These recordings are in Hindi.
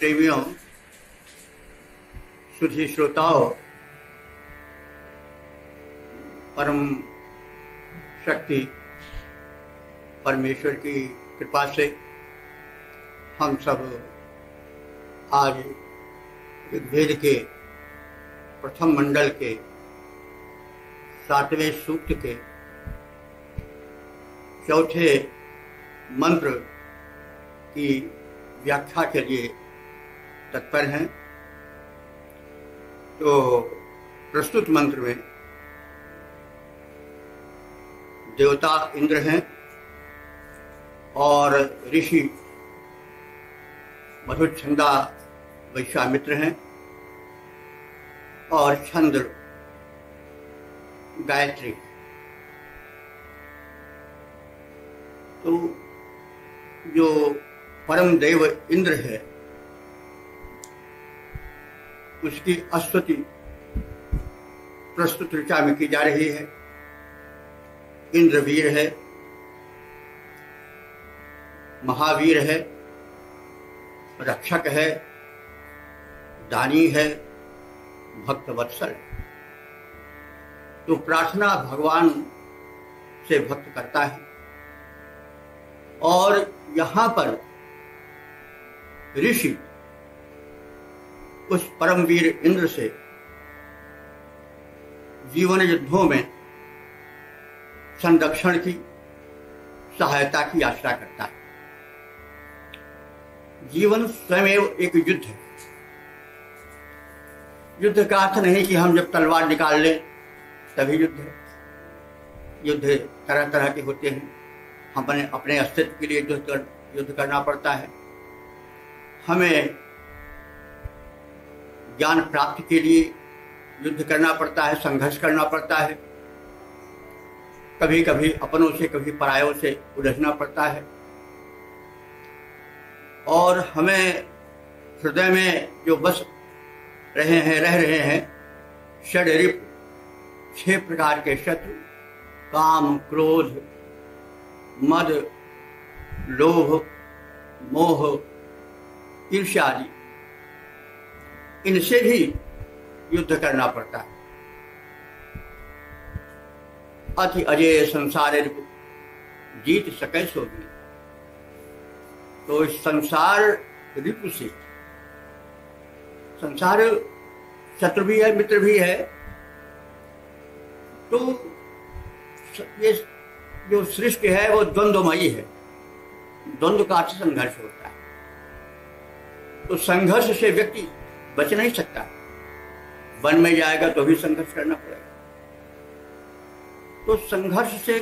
प्रेमियों, सुधी श्रोताओं, परम शक्ति परमेश्वर की कृपा से हम सब आज ऋग्वेद के प्रथम मंडल के 7वें सूक्त के चौथे मंत्र की व्याख्या के लिए तत्पर हैं। तो प्रस्तुत मंत्र में देवता इंद्र हैं और ऋषि मधुच्छंदा वैश्वामित्र हैं और छंद गायत्री। तो जो परम देव इंद्र है उसकी स्तुति प्रस्तुत ऋचा में की जा रही है। इंद्र वीर है, महावीर है, रक्षक है, दानी है, भक्त वत्सल। तो प्रार्थना भगवान से भक्त करता है और यहाँ पर ऋषि उस परमवीर इंद्र से जीवन युद्धों में संरक्षण की सहायता की याचना करता है। जीवन स्वयं एक युद्ध है। युद्ध का अर्थ नहीं कि हम जब तलवार निकाल लें तभी युद्ध है। युद्ध तरह तरह के होते हैं। हमें अपने अस्तित्व के लिए युद्ध करना पड़ता है। हमें ज्ञान प्राप्ति के लिए युद्ध करना पड़ता है, संघर्ष करना पड़ता है। कभी कभी अपनों से, कभी परायों से उलझना पड़ता है। और हमें हृदय में जो बस रह रहे हैं षड्रिप, 6 प्रकार के शत्रु, काम, क्रोध, मद, लोभ, मोह, ईर्ष्या आदि, इनसे भी युद्ध करना पड़ता है। अति अजेय संसार जीत सके सोगी। तो इस संसार रिपु से, संसार शत्रु भी है, मित्र भी है। तो ये जो सृष्टि है वो द्वंद्वमयी है। द्वंद्व का अर्थ संघर्ष होता है। तो संघर्ष से व्यक्ति बच नहीं सकता। वन में जाएगा तो भी संघर्ष करना पड़ेगा। तो संघर्ष से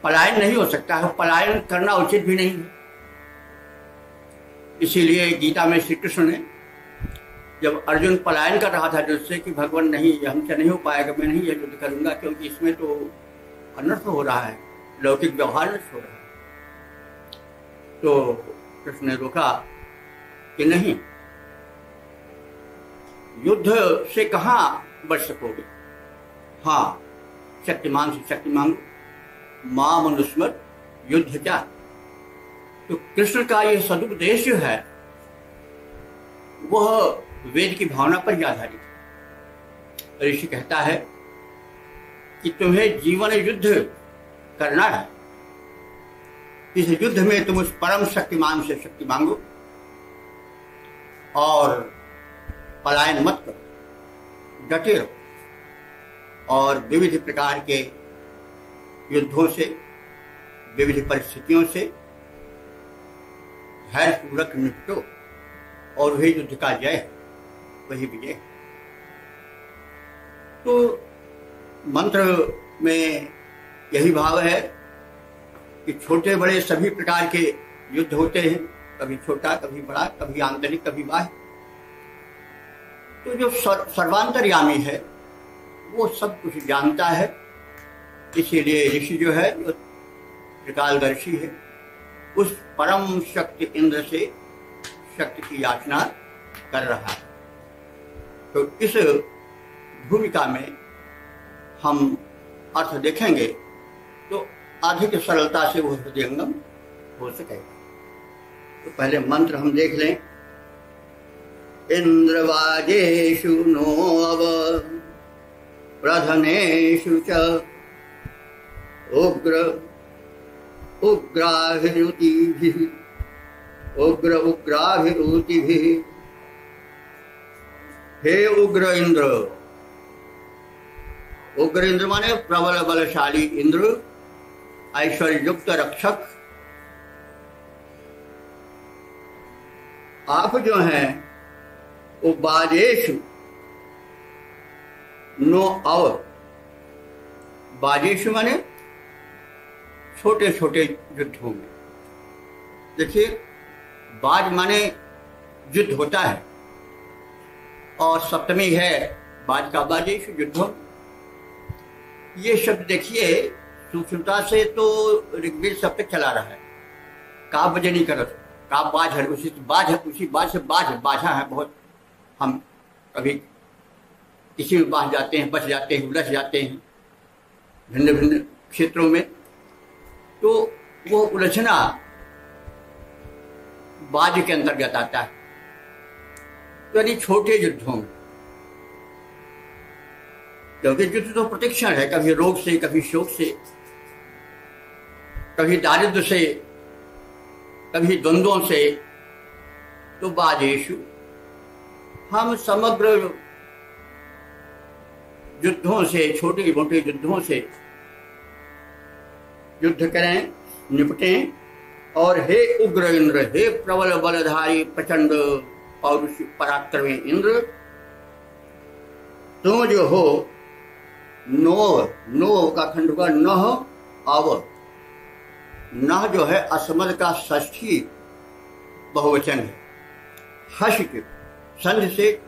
पलायन नहीं हो सकता है। पलायन करना उचित भी नहीं है। इसीलिए गीता में श्री कृष्ण ने जब अर्जुन पलायन कर रहा था जिससे कि भगवान नहीं, हमसे नहीं हो पाएगा, मैं नहीं यह युद्ध करूंगा क्योंकि इसमें तो अनर्थ हो रहा है, लौकिक व्यवहार नष्ट हो रहा है। तो कृष्ण ने रोका कि नहीं, युद्ध से कहाँ बच सकोगे। हाँ, शक्तिमान से शक्ति मांगो, मां मनुस्मर युद्ध क्या। तो कृष्ण का यह सदुपदेश जो है वह वेद की भावना पर ही आधारित है। ऋषि कहता है कि तुम्हें जीवन युद्ध करना है। इस युद्ध में तुम उस परम शक्तिमान से शक्ति मांगो और पलायन मत करो, डटे रहो और विविध प्रकार के युद्धों से, विविध परिस्थितियों से धैर्यपूर्वक निपटो और वही युद्ध का जय है, वही विजय है। तो मंत्र में यही भाव है कि छोटे बड़े सभी प्रकार के युद्ध होते हैं, कभी छोटा, कभी बड़ा, कभी आंतरिक, कभी बाह्य। तो जो सर्वांतर्यामी है वो सब कुछ जानता है। इसीलिए ऋषि जो है, जो त्रिकालदर्शी है, उस परम शक्ति इंद्र से शक्ति की याचना कर रहा है। तो इस भूमिका में हम अर्थ देखेंगे तो अधिक सरलता से वो हृदयंगम हो सकेगा। तो पहले मंत्र हम देख लें। इंद्रवाजेषु नोऽव प्रधनेषु च उग्र उग्राभिरुतिभिः उग्र उग्राभिरुतिभिः। हे उग्र इंद्र, उग्र इंद्र माने प्रबल बलशाली इंद्र, ऐश्वर्य युक्त रक्षक। आप जो हैं वो बाजेशु नो अव, बाजेशु माने छोटे छोटे युद्धों में। देखिए, बाज माने युद्ध होता है और सप्तमी है बाज का, बाजेशु युद्धों। ये शब्द देखिए सूक्ष्मता से तो ऋग्वेद शब्द चला रहा है, का वजह नहीं कर, का बाज है, उसी बाज है, उसी बाज से बाज बाझा है बहुत। हम कभी किसी में बाझ जाते हैं, बच जाते हैं, उलझ जाते हैं भिन्न भिन्न क्षेत्रों में, तो वो उलझना बाज के अंतर्गत आता है। यानी छोटे युद्धों में, क्योंकि युद्ध तो प्रतिक्षण है, कभी रोग से, कभी शोक से, कभी दारिद्र्य से, कभी द्वंद्वों से। तो बाजेशु, हम समग्र युद्धों से, छोटे मोटे युद्धों से युद्ध करें, निपटें। और हे उग्र इंद्र, हे प्रबल बलधारी प्रचंड पौरुष पराक्रमी इंद्र, तुम जो हो नोव, नोव का खंड होगा नह अव। नह जो है असमद का षष्ठी बहुवचन है, हर्ष के संध से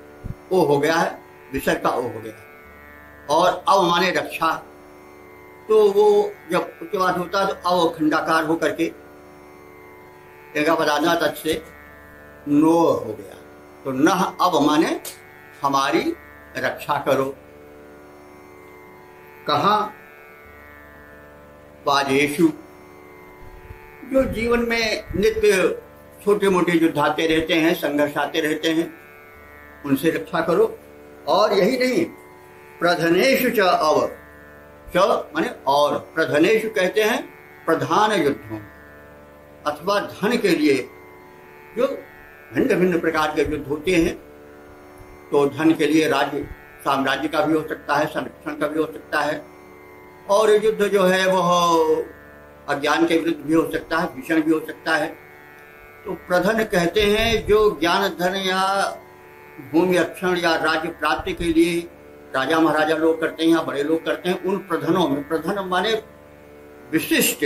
ओ हो गया है, विसर्ग का ओ हो गया है। और अव माने रक्षा, तो वो जब उसके बाद होता है तो अव खंडाकार होकर के एगा बदाना तक से नो हो गया। तो नह अव माने हमारी रक्षा करो। कहाँ? बाजेशु, जो जीवन में नित्य छोटे मोटे युद्ध आते रहते हैं, संघर्ष आते रहते हैं, उनसे रक्षा करो। और यही नहीं, प्रधनेषु च अव, च माने और, प्रधनेषु कहते हैं प्रधान युद्धों अथवा धन के लिए जो भिन्न भिन्न प्रकार के युद्ध होते हैं। तो धन के लिए राज्य साम्राज्य का भी हो सकता है, संरक्षण का भी हो सकता है, और युद्ध जो है वह अज्ञान के विरुद्ध भी हो सकता है, भीषण भी हो सकता है। तो प्रधन कहते हैं जो ज्ञान धन या भूमि रक्षण या राज्य प्राप्ति के लिए राजा महाराजा लोग करते हैं या बड़े लोग करते हैं, उन प्रधनों में, प्रधन माने विशिष्ट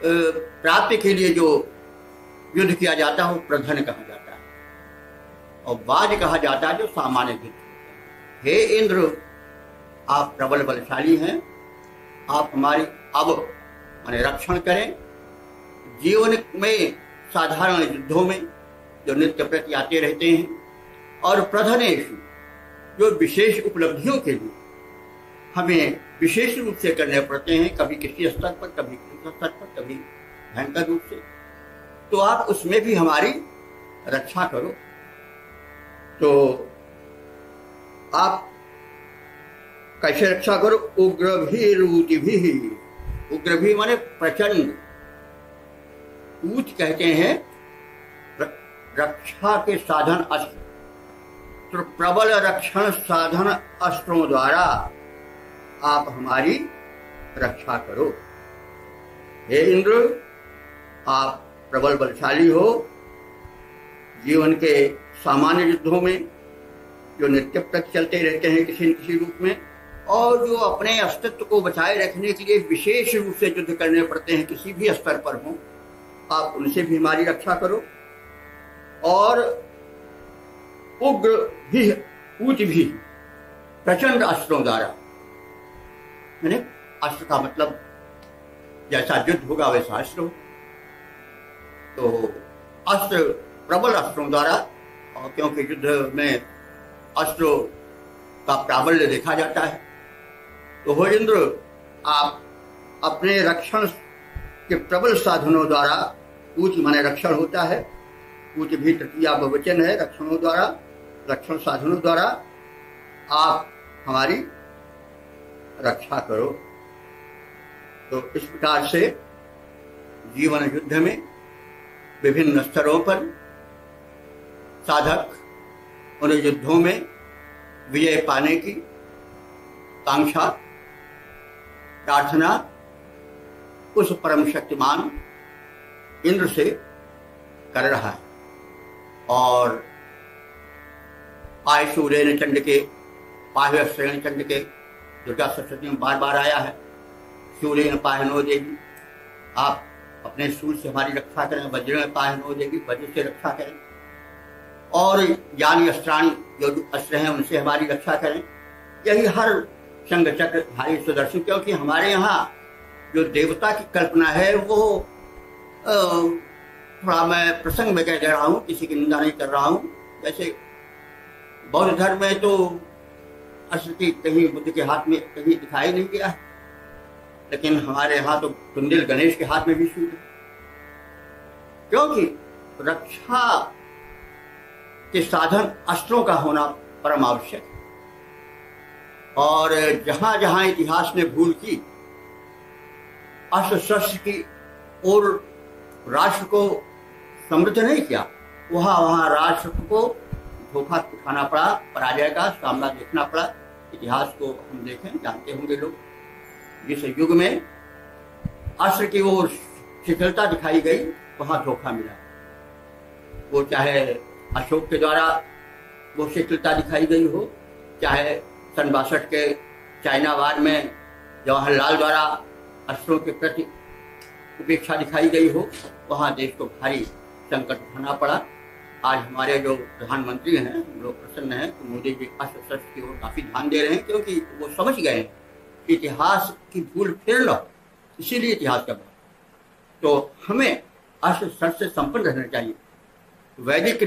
प्राप्ति के लिए जो युद्ध किया जाता है वो प्रधन कहा जाता है। और बाज कहा जाता है जो सामान्य युद्ध। हे इंद्र, आप प्रबल बलशाली हैं, आप हमारी अब माने रक्षण करें। जीवन में साधारण युद्धों में जो नित्य प्रति आते रहते हैं, और प्रधनेषु जो विशेष उपलब्धियों के लिए हमें विशेष रूप से करने पड़ते हैं, कभी किसी स्तर पर, कभी किसी स्तर पर, कभी भयंकर रूप से, तो आप उसमें भी हमारी रक्षा करो। तो आप कैसे रक्षा करो? उग्र भी रूति भी, उग्र भी माने प्रचंड, ऊच कहते हैं रक्षा के साधन अस्त्र। तो प्रबल रक्षण साधन अस्त्रों द्वारा आप हमारी रक्षा करो। हे इंद्र, आप प्रबल बलशाली हो। जीवन के सामान्य युद्धों में जो नित्य तक चलते रहते हैं किसी न किसी रूप में, और जो अपने अस्तित्व को बचाए रखने के लिए विशेष रूप से युद्ध करने पड़ते हैं किसी भी स्तर पर हो, आप उनसे भी हमारी रक्षा करो। और उग्र भी, ऊच भी, प्रचंड अस्त्रों द्वारा, मैंने अस्त्र का मतलब जैसा युद्ध होगा वैसा अस्त्र हो। तो अस्त्र प्रबल अस्त्रों द्वारा, और क्योंकि युद्ध में अस्त्रों का प्राबल्य देखा जाता है, तो हो इंद्र, आप अपने रक्षण के प्रबल साधनों द्वारा पूज माने रक्षण होता है, पूज भी तृतीया बहुवचन है। रक्षणों द्वारा, रक्षण साधनों द्वारा आप हमारी रक्षा करो। तो इस प्रकार से जीवन युद्ध में विभिन्न स्तरों पर साधक उन युद्धों में विजय पाने की कांक्षा, प्रार्थना उस परम शक्तिमान इंद्र से कर रहा है। और पाय सूर्य चंड के, पाह्य श्रेण चंड के दुर्गा सप्तशती में बार बार आया है, सूर्य पाहनो देगी, आप अपने सूर्य से हमारी रक्षा करें, वज्र में पाहनो देगी, वज्र से रक्षा करें, और यानी अस्त्राणी जो अस्त्र हैं उनसे हमारी रक्षा करें। यही हर संग चक्रधारी सुदर्शन, क्योंकि हमारे यहाँ जो देवता की कल्पना है वो थोड़ा मैं प्रसंग में कह दे रहा हूँ, किसी की निंदा नहीं कर रहा हूँ। जैसे बौद्ध धर्म में तो अस्त्र की कहीं बुद्ध के हाथ में कहीं दिखाई नहीं गया है, लेकिन हमारे यहाँ तो कुंडिल गणेश के हाथ में भी शूल है, क्योंकि रक्षा के साधन अस्त्रों का होना परम आवश्यक है। और जहां जहां इतिहास ने भूल की अस्त्र शस्त्र की और राष्ट्र को समृद्ध नहीं किया, वहां वहां राष्ट्र को धोखा उठाना पड़ा, पराजय का सामना देखना पड़ा। इतिहास को हम देखें, जानते होंगे लोग, जिस युग में अस्त्र की ओर शिथिलता दिखाई गई वहां धोखा मिला। वो चाहे अशोक के द्वारा वो शिथिलता दिखाई गई हो, चाहे सन 62 के चाइना वार में जवाहरलाल द्वारा अस्त्रों के प्रति उपेक्षा दिखाई गई हो, वहां देश को भारी संकट उठाना पड़ा। आज हमारे जो प्रधानमंत्री हैं लोग प्रसन्न हैं कि मोदी जी अस्त्र शस्त्र की ओर काफी ध्यान दे रहे हैं, क्योंकि वो समझ गए हैं इतिहास की भूल फिर लो, इसीलिए इतिहास का तो हमें अस्त्र शस्त्र से संपन्न रहना चाहिए। वैदिक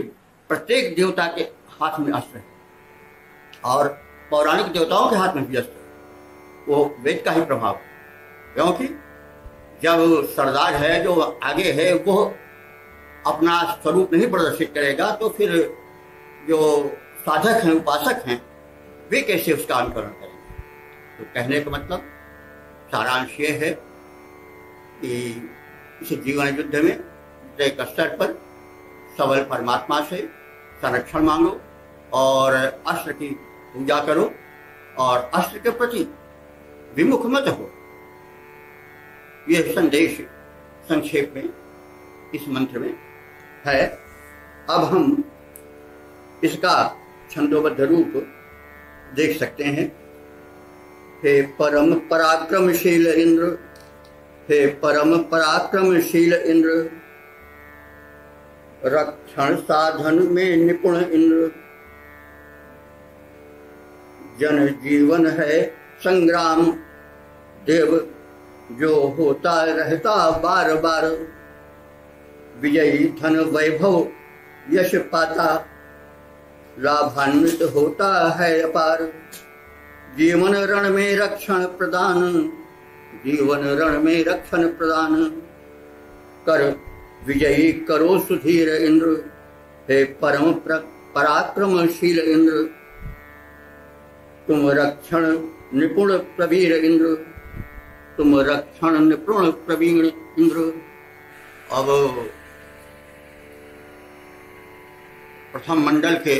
प्रत्येक देवता के हाथ में अस्त्र है और पौराणिक देवताओं के हाथ में भी अस्त्र है, वो वेद का ही प्रभाव, क्योंकि जब सरदार है जो आगे है वो अपना स्वरूप नहीं प्रदर्शित करेगा तो फिर जो साधक हैं, उपासक हैं, वे कैसे उसका अनुकरण करेंगे। तो कहने का मतलब सारांश ये है कि इस जीवन युद्ध में एक स्तर पर सबल परमात्मा से संरक्षण मांगो और अस्त्र की पूजा करो और अस्त्र के प्रति विमुख मत हो। यह संदेश संक्षेप में इस मंत्र में है। अब हम इसका छंदोबद्ध रूप देख सकते हैं। हे परम पराक्रमशील इंद्र, हे परम पराक्रमशील इंद्र, रक्षण साधन में निपुण इंद्र, जन जीवन है संग्राम, देव जो होता रहता बार बार, विजयी धन वैभव यश पाता, लाभान्वित होता है अपार, जीवन रण में रक्षण प्रदान, जीवन रण में रक्षण प्रदान, कर विजयी करो सुधीर इंद्र, हे परम पराक्रमशील इंद्र, तुम रक्षण निपुण प्रवीर इंद्र, तुम रक्षण निपुण प्रवीण इंद्र। अब प्रथम मंडल के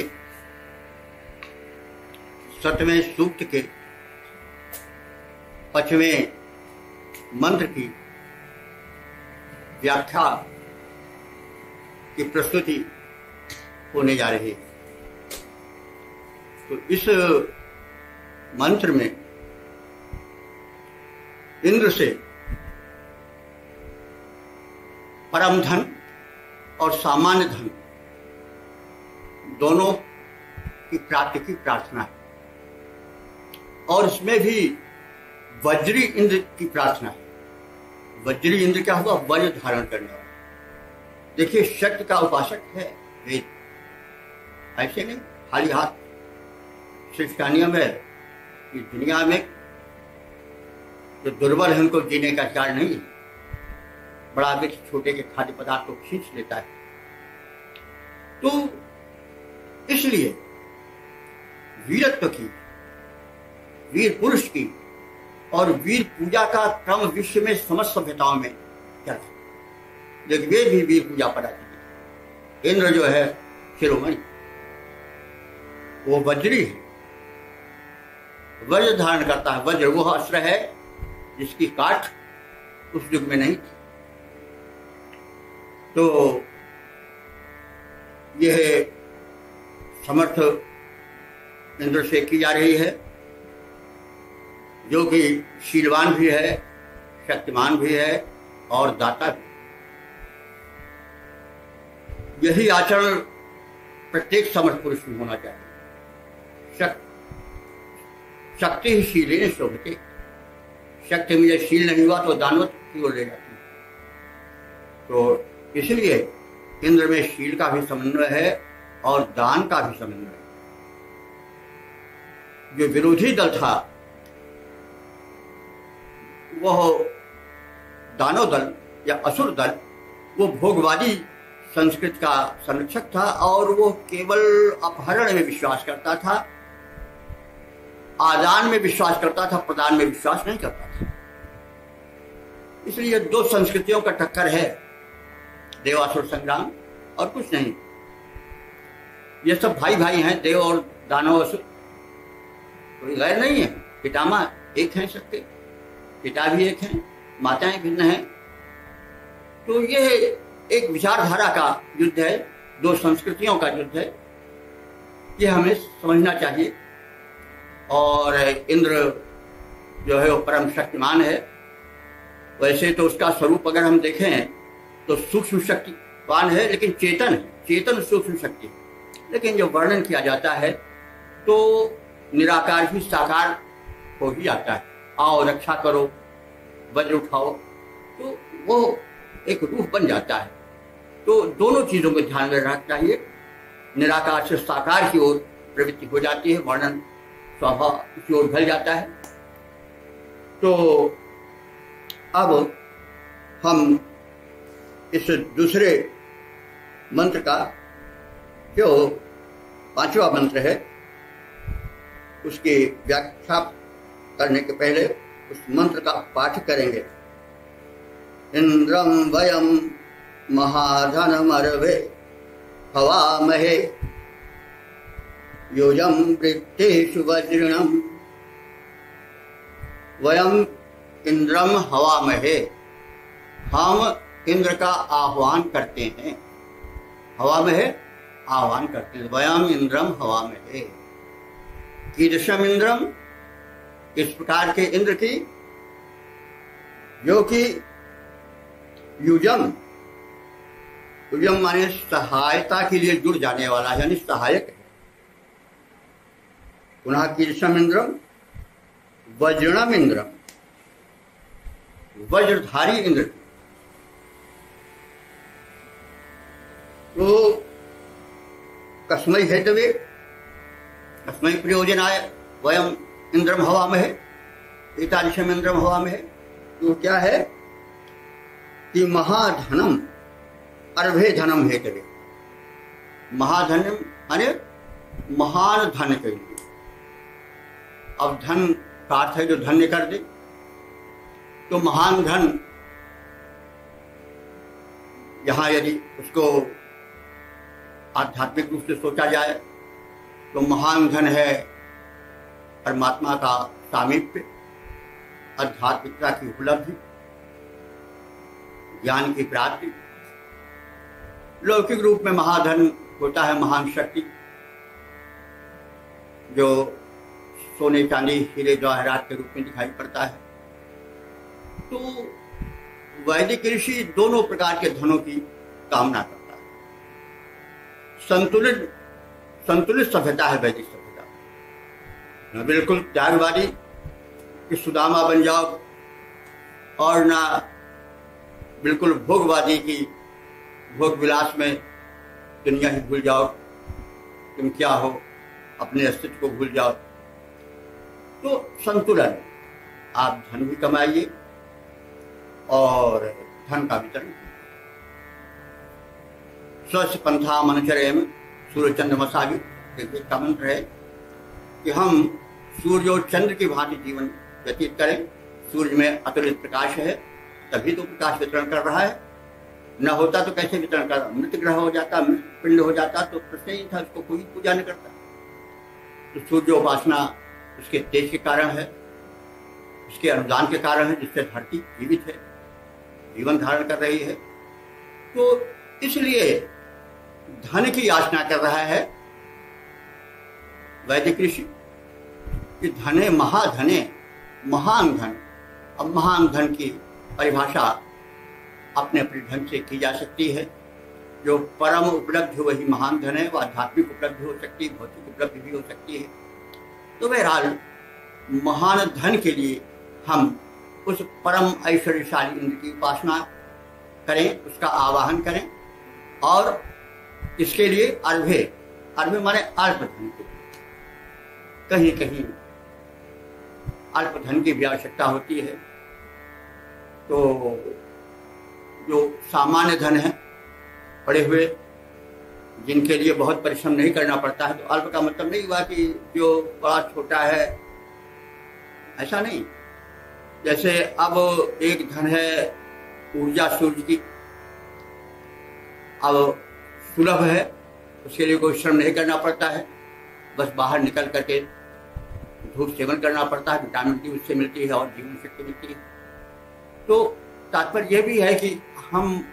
7वें सूक्त के 5वें मंत्र की व्याख्या की प्रस्तुति होने जा रही है। तो इस मंत्र में इंद्र से परम धन और सामान्य धन दोनों की प्राप्ति की प्रार्थना है, और इसमें भी वज्री इंद्र की प्रार्थना है। वज्री इंद्र क्या हुआ? वज्र धारण करने वाला। देखिए, शक्ति का उपासक है वेद, ऐसे नहीं खाली हाथ। सिर्फ का नियम है कि दुनिया में जो दुर्बल है उनको जीने का अधिकार नहीं है। बड़ा वृक्ष छोटे के खाद्य पदार्थ को खींच लेता है। तो इसलिए वीरत्व की, वीर पुरुष की और वीर पूजा का क्रम विश्व में समस्त सभ्यताओं में चला, लेकिन वे भी वीर पूजा पराधीन। इंद्र जो है शिरोमणि, वो वज्री है, वज्र धारण करता है। वज्र वो अस्त्र है जिसकी काट उस युग में नहीं थी। तो यह समर्थ इंद्र से की जा रही है, जो कि शीलवान भी है, शक्तिमान भी है और दाता भी। यही आचरण प्रत्येक समर्थ पुरुष में होना चाहिए। शक्ति ही शीलेन शोभते। शक्ति में जब शील नहीं हुआ तो दानवत की ओर ले जाती है। तो इसलिए इंद्र में शील का भी समन्वय है और दान का भी समन्वय है। जो विरोधी दल था वह दानव दल या असुर दल, वो भोगवादी संस्कृति का संरक्षक था और वो केवल अपहरण में विश्वास करता था, आदान में विश्वास करता था, प्रदान में विश्वास नहीं करता था। इसलिए दो संस्कृतियों का टक्कर है, देवासुर संग्राम और कुछ नहीं। ये सब भाई भाई हैं, देव और दानव असुर, कोई गैर नहीं है। पितामह एक हैं सबके, पिता भी एक हैं, माताएं भिन्न हैं। तो ये एक विचारधारा का युद्ध है, दो संस्कृतियों का युद्ध है, ये हमें समझना चाहिए। और इंद्र जो है वो परम शक्तिमान है। वैसे तो उसका स्वरूप अगर हम देखें तो सूक्ष्म शक्तिवान है, लेकिन चेतन है, चेतन सूक्ष्म शक्ति। लेकिन जो वर्णन किया जाता है तो निराकार भी साकार हो ही जाता है। आओ रक्षा करो, वज्र उठाओ, तो वो एक रूप बन जाता है। तो दोनों चीजों को ध्यान में रखना चाहिए। निराकार से साकार की ओर प्रवृत्ति हो जाती है, वर्णन स्वभाव की ओर ढल जाता है। तो अब हम इस दूसरे मंत्र का, जो 5वां मंत्र है, उसकी व्याख्या करने के पहले उस मंत्र का पाठ करेंगे। इंद्रम वयम महाधनमर्वे हवामहे योजम वृत्तेषु वज्रिणम। वयम इंद्रम हवामहे, हम इंद्र का आह्वान करते हैं। हवामहे आह्वान करते हैं। वयम इंद्रम हवामहे। कीदृशम इंद्रम, इस प्रकार के इंद्र की, जो कि युजम, युजम माने सहायता के लिए जुड़ जाने वाला, यानी सहायक है। पुनः कीदृशम इंद्रम, वज्रणम इंद्रम, वज्रधारी इंद्र। तो कस्मै हेतवे, कस्मै प्रयोजनाय वयम इंद्रम हवामहे, एतादृशम इंद्रम हवामहे। तो क्या है कि महाधनम अर्भे धनम हेतवे। महाधनम माने महान धन के लिए। अब धन का अर्थ है जो धन्य कर दे, तो महान धन, यहां यदि उसको आध्यात्मिक रूप से सोचा जाए तो महान धन है परमात्मा का सामीप्य, आध्यात्मिकता की उपलब्धि, ज्ञान की प्राप्ति। लौकिक रूप में महाधन होता है महान शक्ति, जो सोने चांदी हीरे जवाहरात के रूप में दिखाई पड़ता है। तो वैदिक ऋषि दोनों प्रकार के धनों की कामना करता है। संतुलित सभ्यता है वैदिक सभ्यता, न बिल्कुल त्यागवादी कि सुदामा बन जाओ, और ना बिल्कुल भोगवादी की भोग विलास में दुनिया ही भूल जाओ, तुम क्या हो, अपने अस्तित्व को भूल जाओ। तो संतुलन, आप धन भी कमाइए और धन का वितरण किया। स्वस्थ पंथा मनचरेम सूर्य चंद्रमसावि, एक का मंत्र है कि हम सूर्य और चंद्र की भांति जीवन व्यतीत करें। सूर्य में अतुलित प्रकाश है, तभी तो प्रकाश वितरण कर रहा है, न होता तो कैसे वितरण कर रहा। मृत ग्रह हो जाता, मृत पिंड हो जाता तो प्रश्न ही था, उसको कोई पूजा नहीं करता। तो सूर्योपासना उसके तेज के कारण है, उसके अनुदान के कारण है, जिससे धरती जीवित है, जीवन धारण कर रही है। तो इसलिए धन की याचना कर रहा है वैदिक ऋषि कि धने महाधने, महान धन। अब महान धन की परिभाषा अपने अपने ढंग से की जा सकती है। जो परम उपलब्धि वही महान धन है, वह आध्यात्मिक उपलब्धि हो सकती है, भौतिक उपलब्धि भी हो सकती है। तो बहरहाल महान धन के लिए हम उस परम ऐश्वर्यशाली इंद्र की उपासना करें, उसका आवाहन करें, और इसके लिए अर्भ्य माने अल्प धन के, कहीं कहीं अल्प धन की भी आवश्यकता होती है। तो जो सामान्य धन है, पड़े हुए, जिनके लिए बहुत परिश्रम नहीं करना पड़ता है, तो अल्प का मतलब नहीं हुआ कि जो बड़ा छोटा है, ऐसा नहीं। जैसे अब एक धन है ऊर्जा सूर्य की, अब सुलभ है, उसके लिए कोई श्रम नहीं करना पड़ता है, बस बाहर निकल करके धूप सेवन करना पड़ता है, विटामिन डी उससे मिलती है और जीवन शक्ति मिलती है। तो तात्पर्य यह भी है कि हम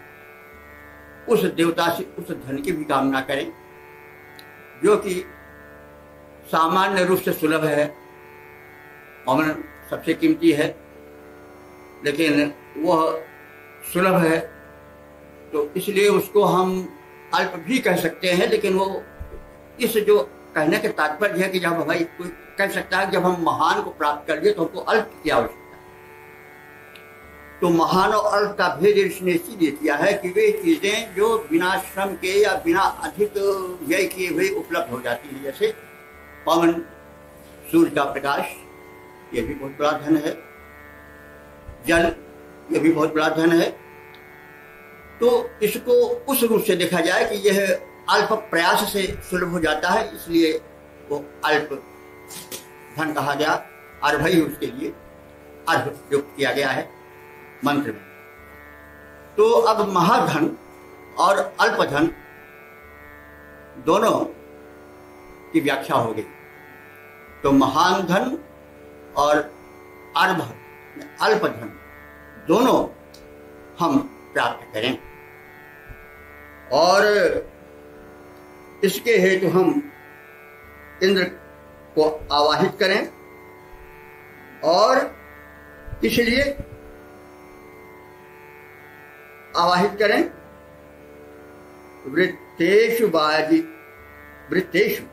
उस देवता से उस धन की भी कामना करें जो कि सामान्य रूप से सुलभ है, और सबसे कीमती है, लेकिन वह सुलभ है, तो इसलिए उसको हम अल्प भी कह सकते हैं। लेकिन वो इस जो कहने के तात्पर्य है कि जब भाई कोई कह सकता है जब हम महान को प्राप्त कर लिए तो हमको अल्प की आवश्यकता है। तो महान और अल्प का भेद इसने इसीलिए किया है कि वे चीजें जो बिना श्रम के या बिना अधिक व्यय किए हुए उपलब्ध हो जाती है, जैसे पवन, सूर्य का प्रकाश, ये भी बहुत बड़ा धन है, जल, ये भी बहुत बड़ा धन है। तो इसको उस रूप से देखा जाए कि यह अल्प प्रयास से सुलभ हो जाता है, इसलिए वो अल्प धन कहा गया। अर्भ ही उसके लिए अर्भ युक्त किया गया है मंत्र में। तो अब महाधन और अल्प धन दोनों की व्याख्या हो गई। तो महान धन और अल्प धन दोनों हम प्राप्त करें, और इसके हेतु हम इंद्र को आवाहित करें, और इसलिए आवाहित करें वृत्तेषु बाजी, वृत्तेषु,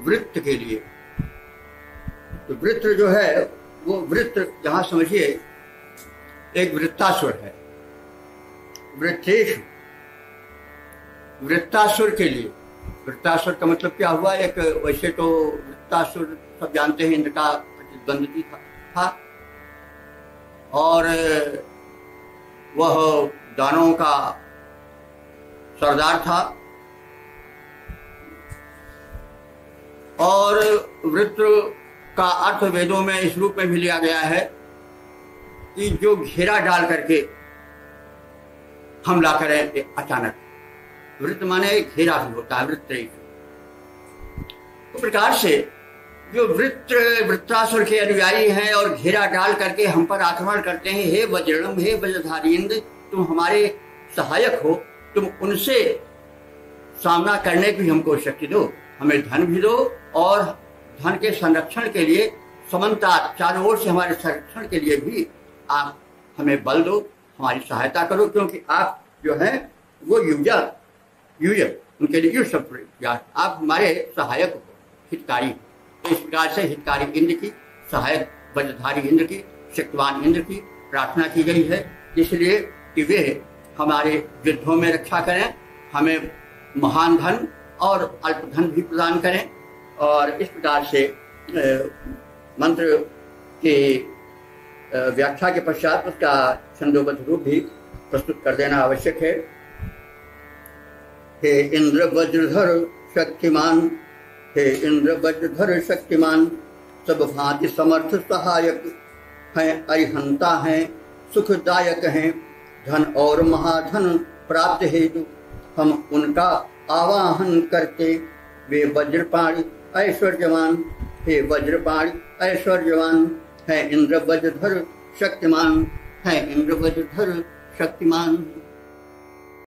वृत्त के लिए। तो वृत्त जो है वो वृत्त जहां समझिए एक वृत्तासुर है। वृत्तेषु, वृत्तासुर के लिए, वृत्तासुर का मतलब क्या हुआ? एक वैसे तो वृत्तासुर सब जानते हैं इंद्र का प्रतिद्वंदी था और वह दानवों का सरदार था, और वृत्त का अर्थ वेदों में इस रूप में भी लिया गया है कि जो घेरा डाल करके हमला करें अचानक। वृत्त माने घेरा भी होता है, वृत्त। तो प्रकार से जो वृत्तासुर के अनुयायी हैं और घेरा डाल करके हम पर आक्रमण करते हैं, हे वज्रणम, हे वज्रधारी इंद्र, तुम हमारे सहायक हो, तुम उनसे सामना करने की हमको शक्ति दो, हमें धन भी दो, और धन के संरक्षण के लिए समन्ता चारों ओर से हमारे संरक्षण के लिए भी आप हमें बल दो, हमारी सहायता करो, क्योंकि आप जो हैं वो यूजर उनके लिए यूज शब्द, आप हमारे सहायक हो, हितकारी। इस प्रकार से हितकारी इंद्र की, सहायक वज्रधारी इंद्र की, शक्तिवान इंद्र की प्रार्थना की गई है, इसलिए कि वे हमारे युद्धों में रक्षा करें, हमें महान धन और अल्प धन भी प्रदान करें। और इस प्रकार से मंत्र के व्याख्या के पश्चात उसका छंदोबद्ध रूप भी प्रस्तुत कर देना आवश्यक है। हे इंद्र वज्रधर शक्तिमान, हे इंद्र वज्रधर शक्तिमान, सब भांति समर्थ सहायक हैं, अरिहंता हैं, सुखदायक हैं, धन और महाधन प्राप्त हेतु हम उनका आवाहन करते। वे वज्रपाणि ऐश्वर्यवान, हे वज्रपाणि ऐश्वर्यवान, है इंद्र वज्रधर शक्तिमान, है इंद्र वज्रधर शक्तिमान।